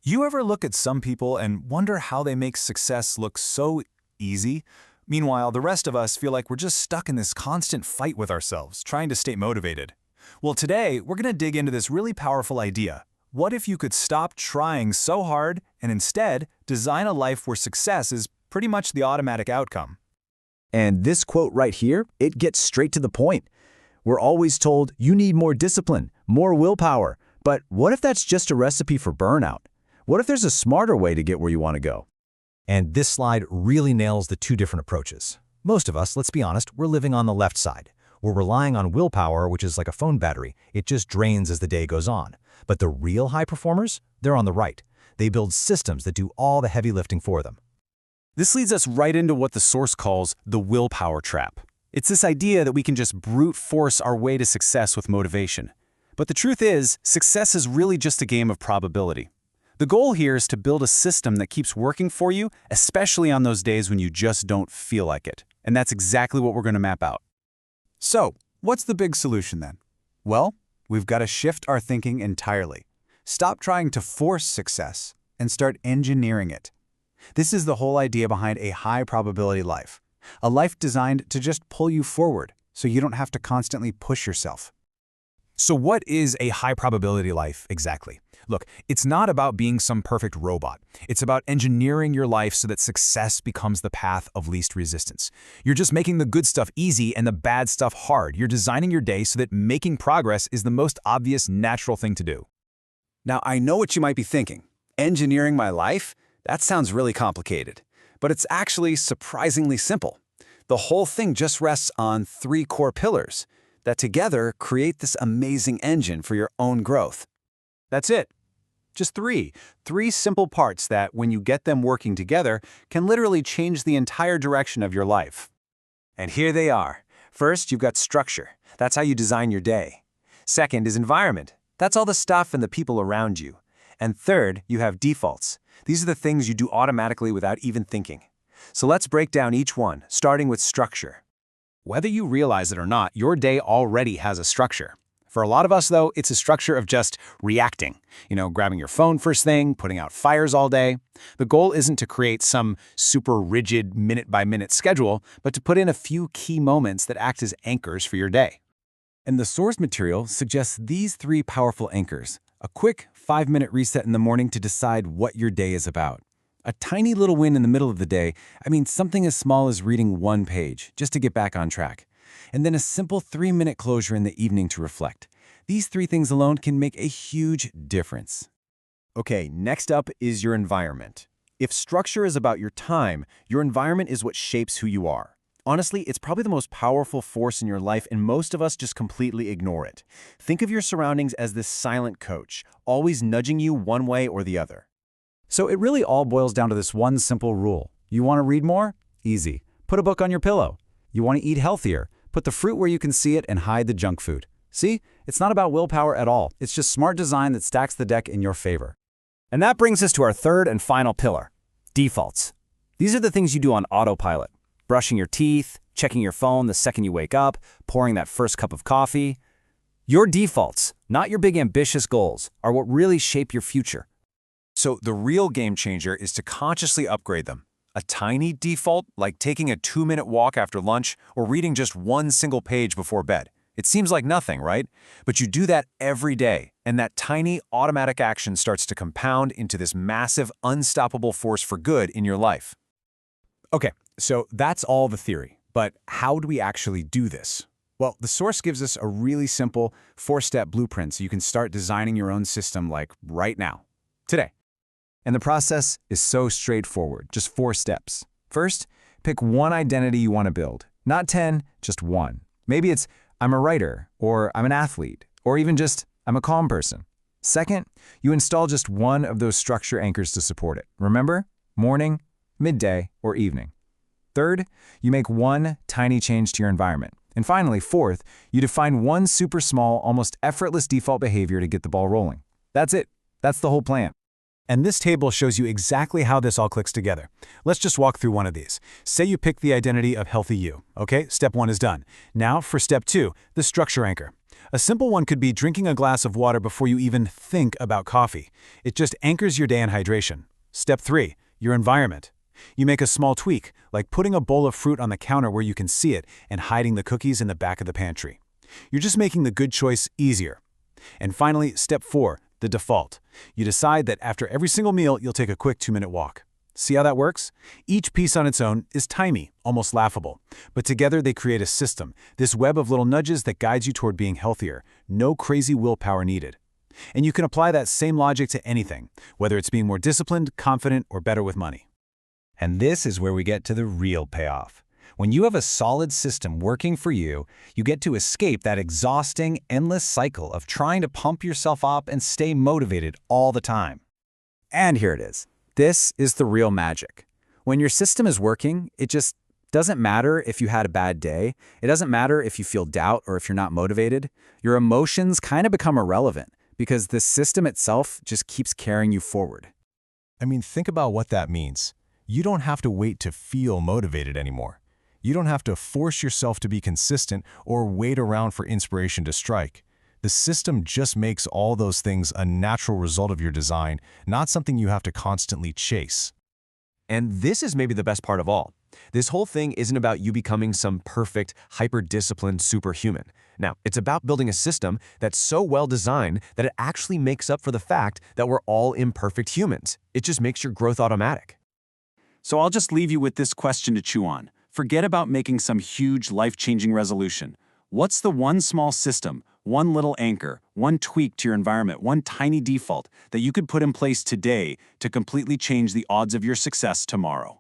You ever look at some people and wonder how they make success look so easy? Meanwhile, the rest of us feel like we're just stuck in this constant fight with ourselves, trying to stay motivated. Well, today, we're going to dig into this really powerful idea. What if you could stop trying so hard and instead design a life where success is pretty much the automatic outcome? And this quote right here, it gets straight to the point. We're always told you need more discipline, more willpower. But what if that's just a recipe for burnout? What if there's a smarter way to get where you want to go? And this slide really nails the two different approaches. Most of us, let's be honest, we're living on the left side. We're relying on willpower, which is like a phone battery. It just drains as the day goes on. But the real high performers, they're on the right. They build systems that do all the heavy lifting for them. This leads us right into what the source calls the willpower trap. It's this idea that we can just brute force our way to success with motivation. But the truth is, success is really just a game of probability. The goal here is to build a system that keeps working for you, especially on those days when you just don't feel like it. And that's exactly what we're going to map out. So, what's the big solution then? Well, we've got to shift our thinking entirely. Stop trying to force success and start engineering it. This is the whole idea behind a high-probability life. A life designed to just pull you forward, so you don't have to constantly push yourself. So what is a high-probability life exactly? Look, it's not about being some perfect robot. It's about engineering your life so that success becomes the path of least resistance. You're just making the good stuff easy and the bad stuff hard. You're designing your day so that making progress is the most obvious, natural thing to do. Now, I know what you might be thinking. Engineering my life? That sounds really complicated. But it's actually surprisingly simple. The whole thing just rests on 3 core pillars that together create this amazing engine for your own growth. That's it. Just 3 simple parts that, when you get them working together, can literally change the entire direction of your life. And here they are. First, you've got structure. That's how you design your day. Second is environment. That's all the stuff and the people around you. And third, you have defaults. These are the things you do automatically without even thinking. So let's break down each one, starting with structure. Whether you realize it or not, your day already has a structure. For a lot of us, though, it's a structure of just reacting. Grabbing your phone first thing, putting out fires all day. The goal isn't to create some super rigid minute-by-minute schedule, but to put in a few key moments that act as anchors for your day. And the source material suggests these 3 powerful anchors. A quick 5-minute reset in the morning to decide what your day is about. A tiny little win in the middle of the day, something as small as reading 1 page, just to get back on track. And then a simple 3-minute closure in the evening to reflect. These 3 things alone can make a huge difference. Okay, next up is your environment. If structure is about your time, your environment is what shapes who you are. Honestly, it's probably the most powerful force in your life, and most of us just completely ignore it. Think of your surroundings as this silent coach, always nudging you one way or the other. So it really all boils down to this one simple rule. You want to read more? Easy. Put a book on your pillow. You want to eat healthier? Put the fruit where you can see it and hide the junk food. See? It's not about willpower at all. It's just smart design that stacks the deck in your favor. And that brings us to our third and final pillar, defaults. These are the things you do on autopilot. Brushing your teeth, checking your phone the second you wake up, pouring that first cup of coffee. Your defaults, not your big ambitious goals, are what really shape your future. So the real game changer is to consciously upgrade them. A tiny default, like taking a 2-minute walk after lunch or reading just 1 single page before bed. It seems like nothing, right? But you do that every day, and that tiny automatic action starts to compound into this massive, unstoppable force for good in your life. Okay, so that's all the theory. But how do we actually do this? Well, the source gives us a really simple 4-step blueprint so you can start designing your own system like right now, today. And the process is so straightforward, just 4 steps. First, pick one identity you want to build. Not 10, just 1. Maybe it's, I'm a writer, or I'm an athlete, or even just, I'm a calm person. Second, you install just one of those structure anchors to support it. Remember? Morning, midday, or evening. Third, you make one tiny change to your environment. And finally, fourth, you define one super small, almost effortless default behavior to get the ball rolling. That's it. That's the whole plan. And this table shows you exactly how this all clicks together. Let's just walk through one of these. Say you pick the identity of healthy you. Okay, step 1 is done. Now for step 2, the structure anchor. A simple one could be drinking a glass of water before you even think about coffee. It just anchors your day in hydration. Step 3. Your environment. You make a small tweak, like putting a bowl of fruit on the counter where you can see it and hiding the cookies in the back of the pantry. You're just making the good choice easier. And finally, step 4, the default. You decide that after every single meal, you'll take a quick 2-minute walk. See how that works? Each piece on its own is tiny, almost laughable. But together they create a system, this web of little nudges that guides you toward being healthier. No crazy willpower needed. And you can apply that same logic to anything, whether it's being more disciplined, confident, or better with money. And this is where we get to the real payoff. When you have a solid system working for you, you get to escape that exhausting, endless cycle of trying to pump yourself up and stay motivated all the time. And here it is. This is the real magic. When your system is working, it just doesn't matter if you had a bad day. It doesn't matter if you feel doubt or if you're not motivated. Your emotions kind of become irrelevant because the system itself just keeps carrying you forward. I mean, think about what that means. You don't have to wait to feel motivated anymore. You don't have to force yourself to be consistent or wait around for inspiration to strike. The system just makes all those things a natural result of your design, not something you have to constantly chase. And this is maybe the best part of all. This whole thing isn't about you becoming some perfect, hyper-disciplined superhuman. Now, it's about building a system that's so well designed that it actually makes up for the fact that we're all imperfect humans. It just makes your growth automatic. So I'll just leave you with this question to chew on. Forget about making some huge, life-changing resolution. What's the one small system, one little anchor, one tweak to your environment, one tiny default that you could put in place today to completely change the odds of your success tomorrow?